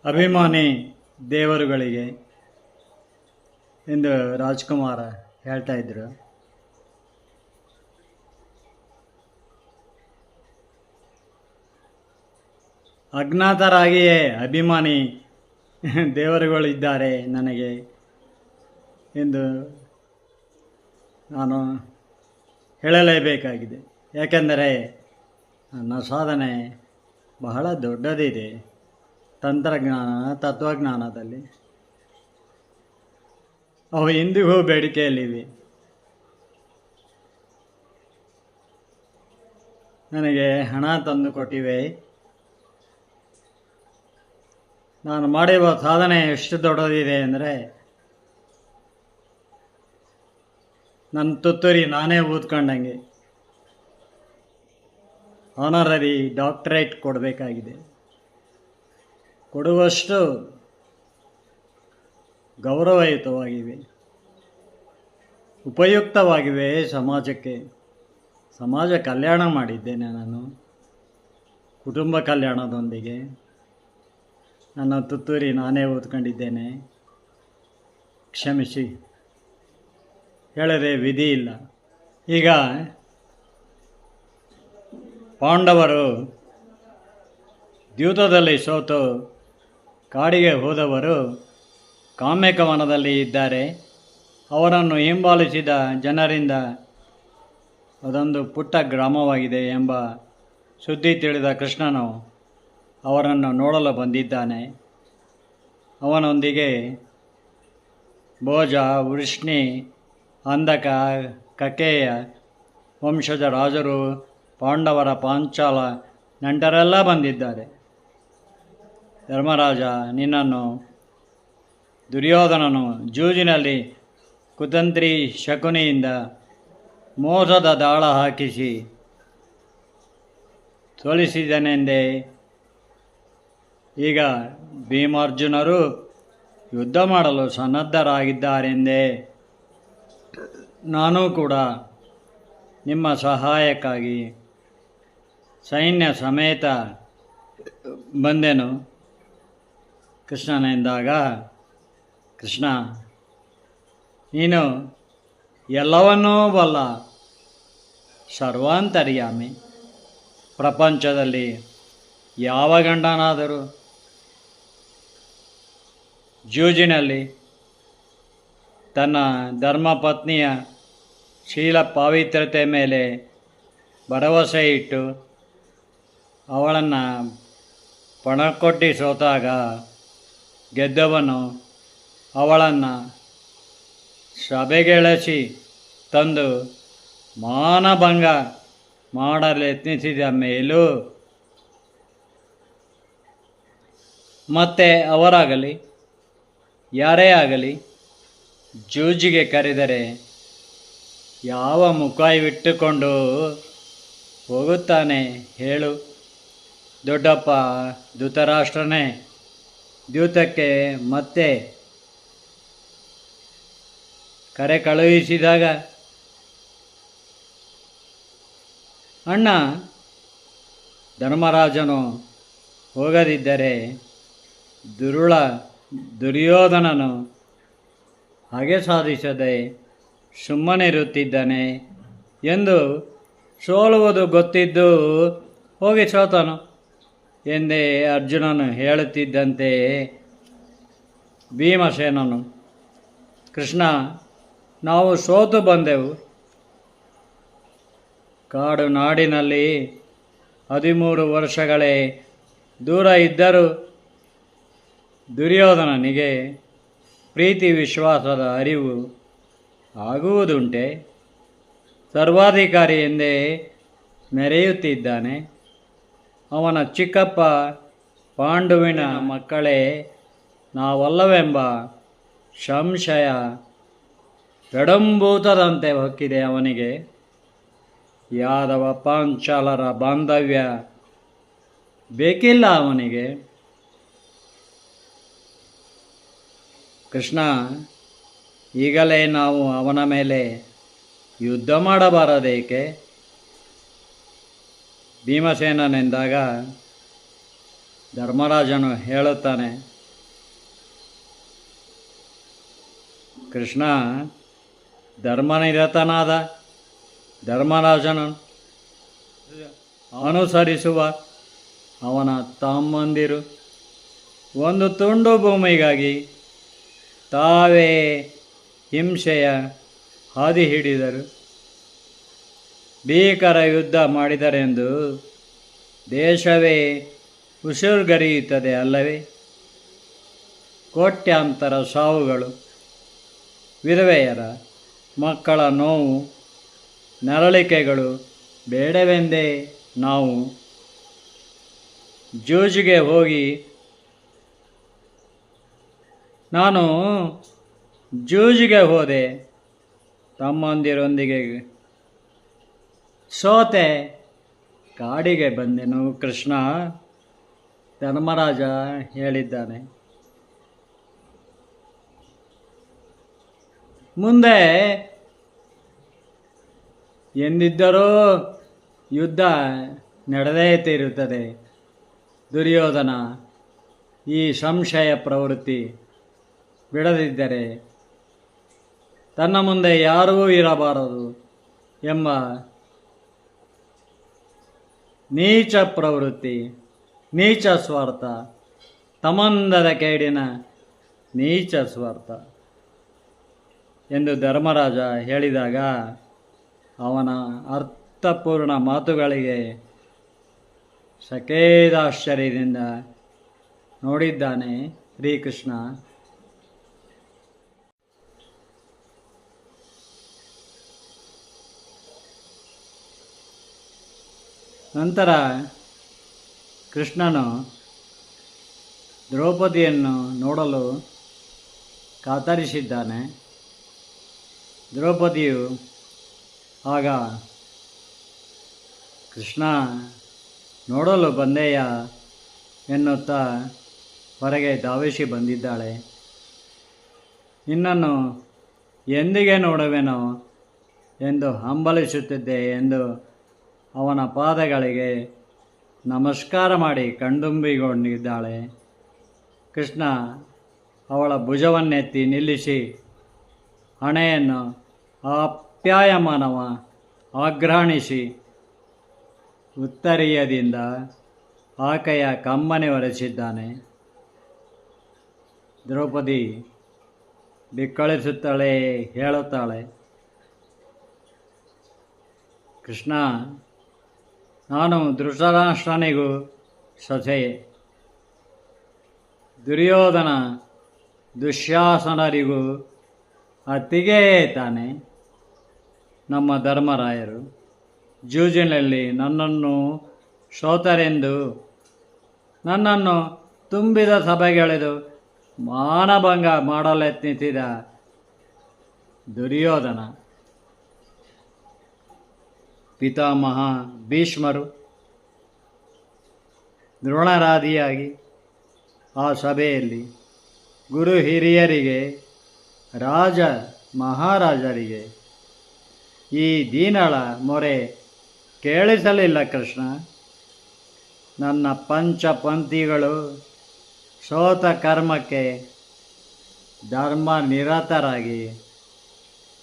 ಅಭಿಮಾನಿ ದೇವರುಗಳಿಗೆ ಎಂದು ರಾಜ್ಕುಮಾರ ಹೇಳ್ತಾ ಇದ್ರು. ಅಜ್ಞಾತರಾಗಿಯೇ ಅಭಿಮಾನಿ ದೇವರುಗಳಿದ್ದಾರೆ ನನಗೆ ಎಂದು ನಾನು ಹೇಳಲೇಬೇಕಾಗಿದೆ. ಯಾಕೆಂದರೆ ನನ್ನ ಸಾಧನೆ ಬಹಳ ದೊಡ್ಡದಿದೆ. ತಂತ್ರಜ್ಞಾನ, ತತ್ವಜ್ಞಾನದಲ್ಲಿ ಅವು ಇಂದಿಗೂ ಬೇಡಿಕೆಯಲ್ಲಿವೆ. ನನಗೆ ಹಣ ತಂದು ಕೊಟ್ಟಿವೆ. ನಾನು ಮಾಡಿರುವ ಸಾಧನೆ ಎಷ್ಟು ದೊಡ್ಡದಿದೆ ಅಂದರೆ, ನನ್ನ ತುತ್ತೂರಿ ನಾನೇ ಊದ್ಕೊಂಡಂಗೆ ಆನರರಿ ಡಾಕ್ಟರೇಟ್ ಕೊಡಬೇಕಾಗಿದೆ. ಕೊಡುವಷ್ಟು ಗೌರವಯುತವಾಗಿವೆ, ಉಪಯುಕ್ತವಾಗಿವೆ ಸಮಾಜಕ್ಕೆ. ಸಮಾಜ ಕಲ್ಯಾಣ ಮಾಡಿದ್ದೇನೆ ನಾನು, ಕುಟುಂಬ ಕಲ್ಯಾಣದೊಂದಿಗೆ. ನನ್ನ ತುತ್ತೂರಿ ನಾನೇ ಓದ್ಕೊಂಡಿದ್ದೇನೆ. ಕ್ಷಮಿಸಿ, ಹೇಳದೆ ವಿಧಿ ಇಲ್ಲ. ಈಗ ಪಾಂಡವರು ದ್ಯೂತದಲ್ಲಿ ಸೋತು ಕಾಡಿಗೆ ಹೋದವರು ಕಾಮ್ಯಕವನದಲ್ಲಿ ಇದ್ದಾರೆ. ಅವರನ್ನು ಹಿಂಬಾಲಿಸಿದ ಜನರಿಂದ ಅದೊಂದು ಪುಟ್ಟ ಗ್ರಾಮವಾಗಿದೆ ಎಂಬ ಸುದ್ದಿ ತಿಳಿದ ಕೃಷ್ಣನು ಅವರನ್ನು ನೋಡಲು ಬಂದಿದ್ದಾನೆ. ಅವನೊಂದಿಗೆ ಭೋಜ, ವೃಷ್ಣಿ, ಅಂಧಕ, ಕಕೇಯ ವಂಶಜ ರಾಜರು, ಪಾಂಡವರ ಪಾಂಚಾಲ ನೆಂಟರೆಲ್ಲ ಬಂದಿದ್ದಾರೆ. ಧರ್ಮರಾಜ, ನಿನ್ನನ್ನು ದುರ್ಯೋಧನನು ಜೂಜಿನಲ್ಲಿ ಕುತಂತ್ರಿ ಶಕುನಿಯಿಂದ ಮೋಸದ ದಾಳ ಹಾಕಿಸಿ ಸೋಲಿಸಿದನೆಂದೇ. ಈಗ ಭೀಮಾರ್ಜುನರು ಯುದ್ಧ ಮಾಡಲು ಸನ್ನದ್ಧರಾಗಿದ್ದಾರೆಂದೇ. ನಾನೂ ಕೂಡ ನಿಮ್ಮ ಸಹಾಯಕ್ಕಾಗಿ ಸೈನ್ಯ ಸಮೇತ ಬಂದೆನು ಕೃಷ್ಣನೆಂದಾಗ, ಕೃಷ್ಣ, ನೀನು ಎಲ್ಲವನ್ನೂ ಬಲ್ಲ ಸರ್ವಾಂತರ್ಯಾಮಿ. ಪ್ರಪಂಚದಲ್ಲಿ ಯಾವ ಗಂಡನಾದರೂ ಜೂಜಿನಲ್ಲಿ ತನ್ನ ಧರ್ಮಪತ್ನಿಯ ಶೀಲ ಪಾವಿತ್ರ್ಯತೆ ಮೇಲೆ ಭರವಸೆ ಇಟ್ಟು ಅವಳನ್ನು ಪಣಕ್ಕೊಟ್ಟಿ ಸೋತಾಗ ಗೆದ್ದವನು ಅವಳನ್ನು ಸಭೆಗೆಳೆಸಿ ತಂದು ಮಾನಭಂಗ ಮಾಡಲು ಯತ್ನಿಸಿದ ಮೇಲೂ ಮತ್ತೆ ಅವರಾಗಲಿ ಯಾರೇ ಆಗಲಿ ಜೂಜಿಗೆ ಕರೆದರೆ ಯಾವ ಮುಖವಿಟ್ಟುಕೊಂಡು ಹೋಗುತ್ತಾನೆ ಹೇಳು? ದೊಡ್ಡಪ್ಪ ಧೃತರಾಷ್ಟ್ರನೇ ದ್ಯೂತಕ್ಕೆ ಮತ್ತೆ ಕರೆ ಕಳುಹಿಸಿದಾಗ, ಅಣ್ಣ ಧರ್ಮರಾಜನು ಹೋಗದಿದ್ದರೆ ದುರ್ಯೋಧನನು ಹಾಗೆ ಸಾಧಿಸದೆ ಸುಮ್ಮನಿರುತ್ತಿದ್ದಾನೆ ಎಂದು ಸೋಲುವುದು ಗೊತ್ತಿದ್ದು ಹೋಗಿ ಸೋತನು ಎಂದೇ ಅರ್ಜುನನು ಹೇಳುತ್ತಿದ್ದಂತೆ ಭೀಮಸೇನನು, ಕೃಷ್ಣ, ನಾವು ಸೋತು ಬಂದೆವು. ಕಾಡು ನಾಡಿನಲ್ಲಿ 13 ವರ್ಷಗಳೇ ದೂರ ಇದ್ದರೂ ದುರ್ಯೋಧನನಿಗೆ ಪ್ರೀತಿ ವಿಶ್ವಾಸದ ಅರಿವು ಆಗುವುದುಂಟೆ? ಸರ್ವಾಧಿಕಾರಿ ಎಂದೇ ಮೆರೆಯುತ್ತಿದ್ದಾನೆ. ಅವನ ಚಿಕ್ಕಪ್ಪ ಪಾಂಡುವಿನ ಮಕ್ಕಳೇ ನಾವಲ್ಲವೆಂಬ ಸಂಶಯ ಗಡಂಭೂತದಂತೆ ಹೊಕ್ಕಿದೆ ಅವನಿಗೆ. ಯಾದವ ಪಾಂಚಾಲರ ಬಾಂಧವ್ಯ ಬೇಕಿಲ್ಲ ಅವನಿಗೆ. ಕೃಷ್ಣ, ಈಗಲೇ ನಾವು ಅವನ ಮೇಲೆ ಯುದ್ಧ ಮಾಡಬಾರದೇಕೆ? ಭೀಮಸೇನನೆಂದಾಗ ಧರ್ಮರಾಜನು ಹೇಳುತ್ತಾನೆ, ಕೃಷ್ಣ ಧರ್ಮನಿರತನಾದ ಧರ್ಮರಾಜನು ಅನುಸರಿಸುವ ಅವನ ತಮ್ಮಂದಿರು ಒಂದು ತುಂಡು ಭೂಮಿಗಾಗಿ ತಾವೇ ಹಿಂಸೆಯ ಹಾದಿ ಹಿಡಿದರು. ಭೀಕರ ಯುದ್ಧ ಮಾಡಿದರೆಂದು ದೇಶವೇ ಉಸಿರುಗರಿಯುತ್ತದೆ ಅಲ್ಲವೇ? ಕೋಟ್ಯಾಂತರ ಸಾವುಗಳು, ವಿಧವೆಯರ ಮಕ್ಕಳ ನೋವು, ನರಳಿಕೆಗಳು ಬೇಡವೆಂದೇ ನಾವು ಜೂಜಿಗೆ ಹೋಗಿ ನಾನು ಜೂಜಿಗೆ ಹೋದೆ, ತಮ್ಮಂದಿರೊಂದಿಗೆ ಸೋತೆ, ಕಾಡಿಗೆ ಬಂದೆನು ಕೃಷ್ಣ, ಧರ್ಮರಾಜ ಹೇಳಿದ್ದಾನೆ. ಮುಂದೆ ಎಂದಿದ್ದರೂ ಯುದ್ಧ ನಡೆದೇ ತೀರುತ್ತದೆ. ದುರ್ಯೋಧನ ಈ ಸಂಶಯ ಪ್ರವೃತ್ತಿ ಬಿಡದಿದ್ದರೆ ತನ್ನ ಮುಂದೆ ಯಾರೂ ಇರಬಾರದು ಎಂಬ ನೀಚ ಪ್ರವೃತ್ತಿ, ನೀಚ ಸ್ವಾರ್ಥ, ತಮಂದದ ಕೇಡಿನ ನೀಚ ಸ್ವಾರ್ಥ ಎಂದು ಧರ್ಮರಾಜ ಹೇಳಿದಾಗ ಅವನ ಅರ್ಥಪೂರ್ಣ ಮಾತುಗಳಿಗೆ ಸಕೇದಾಶ್ಚರ್ಯದಿಂದ ನೋಡಿದ್ದಾನೆ ಶ್ರೀಕೃಷ್ಣ. ನಂತರ ಕೃಷ್ಣನು ದ್ರೌಪದಿಯನ್ನು ನೋಡಲು ಕಾತರಿಸಿದ್ದಾನೆ. ದ್ರೌಪದಿಯು ಆಗ ಕೃಷ್ಣ ನೋಡಲು ಬಂದೆಯ ಎನ್ನುತ್ತಾ ಹೊರಗೆ ಧಾವಿಸಿ ಬಂದಿದ್ದಾಳೆ. ನಿನ್ನನ್ನು ಎಂದಿಗೆ ನೋಡುವೆನೋ ಎಂದು ಹಂಬಲಿಸುತ್ತಿದ್ದೆ ಎಂದು ಅವನ ಪಾದಗಳಿಗೆ ನಮಸ್ಕಾರ ಮಾಡಿ ಕಣ್ತುಂಬಿಕೊಂಡಿದ್ದಾಳೆ. ಕೃಷ್ಣ ಅವಳ ಭುಜವನ್ನೆತ್ತಿ ನಿಲ್ಲಿಸಿ ಹಣೆಯನ್ನು ಆಪ್ಯಾಯಮಾನವ ಆಗ್ರಹಣಿಸಿ ಉತ್ತರೀಯದಿಂದ ಆಕೆಯ ಕಮ್ಮನೆ ಒರೆಸಿದ್ದಾನೆ. ದ್ರೌಪದಿ ಬಿಕ್ಕಳಿಸುತ್ತಾಳೆ, ಹೇಳುತ್ತಾಳೆ, ಕೃಷ್ಣ, ನಾನು ಧೃತರಾಷ್ಟ್ರನಿಗೂ ಸೊಸೆಯೇ, ದುರ್ಯೋಧನ ದುಶ್ಯಾಸನರಿಗೂ ಅತ್ತಿಗೆ ತಾನೆ. ನಮ್ಮ ಧರ್ಮರಾಯರು ಜೂಜಿನಲ್ಲಿ ನನ್ನನ್ನು ಸೋತರೆಂದು ನನ್ನನ್ನು ತುಂಬಿದ ಸಭೆಗೆಳೆದು ಮಾನಭಂಗ ಮಾಡಲೆತ್ನಿಸಿದ ದುರ್ಯೋಧನ ಪಿತಾಮಹ ಭೀಷ್ಮರು ದ್ರೋಣರಾದಿಯಾಗಿ ಆ ಸಭೆಯಲ್ಲಿ ಗುರು ಹಿರಿಯರಿಗೆ, ರಾಜ ಮಹಾರಾಜರಿಗೆ ಈ ದೀನಳ ಮೊರೆ ಕೇಳಿಸಲಿಲ್ಲ ಕೃಷ್ಣ. ನನ್ನ ಪಂಚಪಂಥಿಗಳು ಸೋತ ಕರ್ಮಕ್ಕೆ ಧರ್ಮ ನಿರತರಾಗಿ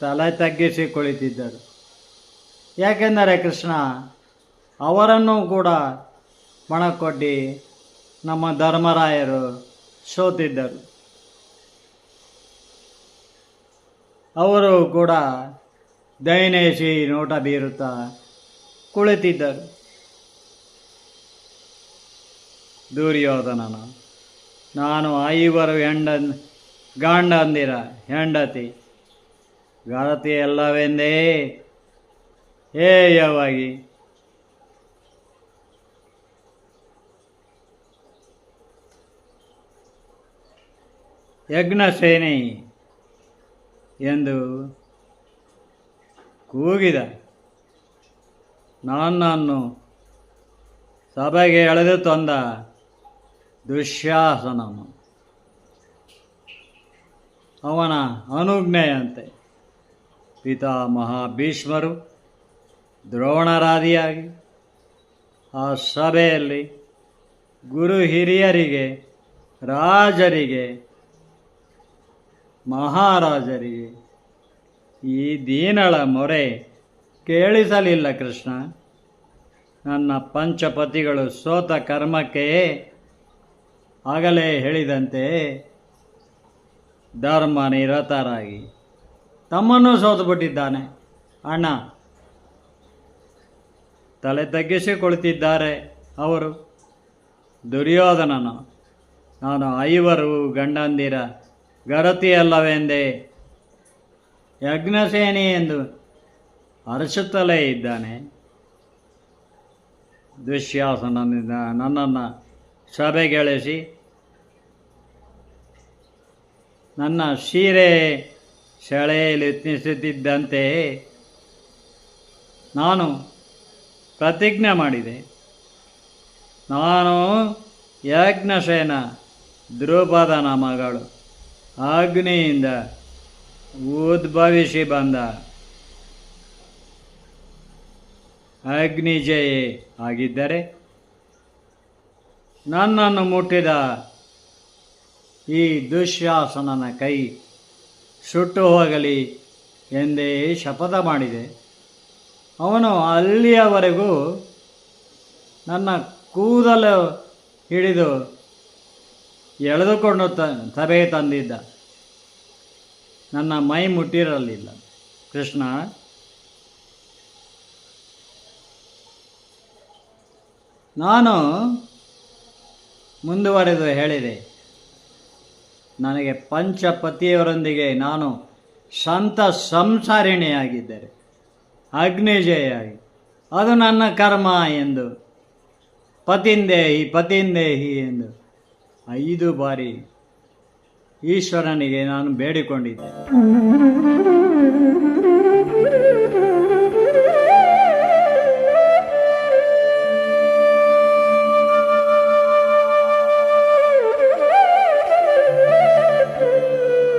ತಲೆ ತಗ್ಗಿಸಿ ಕುಳಿತಿದ್ದರು. ಯಾಕೆಂದರೆ ಕೃಷ್ಣ ಅವರನ್ನು ಕೂಡ ಮಣಕೊಡ್ಡಿ ನಮ್ಮ ಧರ್ಮರಾಯರು ಸೋತಿದ್ದರು. ಅವರು ಕೂಡ ದಯನೇಸಿ ನೋಟ ಬೀರುತ್ತಾ ಕುಳಿತಿದ್ದರು. ದುರ್ಯೋಧನನು, ನಾನು 5 ಗಂಡಂದಿರ ಹೆಂಡತಿ ಗಾರತಿಯಲ್ಲವೆಂದೇ ಹೇಯವಾಗಿ ಯಜ್ಞಸೇನೆ ಎಂದು ಕೂಗಿದ. ನನ್ನನ್ನು ಸಭೆಗೆ ಎಳೆದು ತಂದ ದುಶ್ಯಾಸನನು ಅವನ ಅನುಜ್ಞೆಯಂತೆ ಪಿತಾಮಹ ಭೀಷ್ಮರು ದ್ರೋಣರಾದಿಯಾಗಿ ಆ ಸಭೆಯಲ್ಲಿ ಗುರು ಹಿರಿಯರಿಗೆ, ರಾಜರಿಗೆ, ಮಹಾರಾಜರಿಗೆ ಈ ದೀನಳ ಮೊರೆ ಕೇಳಿಸಲಿಲ್ಲ ಕೃಷ್ಣ. ನನ್ನ ಪಂಚಪತಿಗಳು ಸೋತ ಕರ್ಮಕ್ಕೆ ಆಗಲೇ ಹೇಳಿದಂತೆ ಧರ್ಮ ನಿರತರಾಗಿ ತಮ್ಮನ್ನು ಸೋತು ಬಿಟ್ಟಿದ್ದಾನೆ. ಅಣ್ಣ, ತಲೆ ತಗ್ಗಿಸಿ ಕುಳಿತಿದ್ದಾರೆ ಅವರು. ದುರ್ಯೋಧನನು ನಾನು 5 ಗಂಡಂದಿರ ಗರತಿಯಲ್ಲವೆಂದೇ ಯಜ್ಞಸೇನಿ ಎಂದು ಅರಸುತ್ತಲೇ ಇದ್ದಾನೆ. ದುಶ್ಯಾಸನನಿಂದ ನನ್ನನ್ನು ಸಭೆಗೆಳೆಸಿ ನನ್ನ ಸೀರೆ ಸೆಳೆಯಲು ಯತ್ನಿಸುತ್ತಿದ್ದಂತೆ ನಾನು ಪ್ರತಿಜ್ಞೆ ಮಾಡಿದೆ. ನಾನು ಯಜ್ಞಸೇನ ದ್ರುಪದನ ಮಗಳು, ಅಗ್ನಿಯಿಂದ ಉದ್ಭವಿಸಿ ಬಂದ ಅಗ್ನಿಜಯೇ ಆಗಿದ್ದರೆ ನನ್ನನ್ನು ಮುಟ್ಟಿದ ಈ ದುಶ್ಯಾಸನನ ಕೈ ಸುಟ್ಟು ಹೋಗಲಿ ಎಂದೇ ಶಪಥ ಮಾಡಿದೆ. ಅವನು ಅಲ್ಲಿಯವರೆಗೂ ನನ್ನ ಕೂದಲು ಹಿಡಿದು ಎಳೆದುಕೊಂಡು ಸಭೆಗೆ ತಂದಿದ್ದ. ನನ್ನ ಮೈ ಮುಟ್ಟಿರಲಿಲ್ಲ ಕೃಷ್ಣ. ನಾನು ಮುಂದುವರೆದು ಹೇಳಿದೆ, ನನಗೆ ಪಂಚಪತಿಯವರೊಂದಿಗೆ ನಾನು ಸಂತ ಸಂಸಾರಿಣಿಯಾಗಿದ್ದರೆ ಅಗ್ನಿಜಯಾಗಿ ಅದು ನನ್ನ ಕರ್ಮ ಎಂದು ಪತಿಂದೇಹಿ ಎಂದು 5 ಬಾರಿ ಈಶ್ವರನಿಗೆ ನಾನು ಬೇಡಿಕೊಂಡಿದ್ದೆ.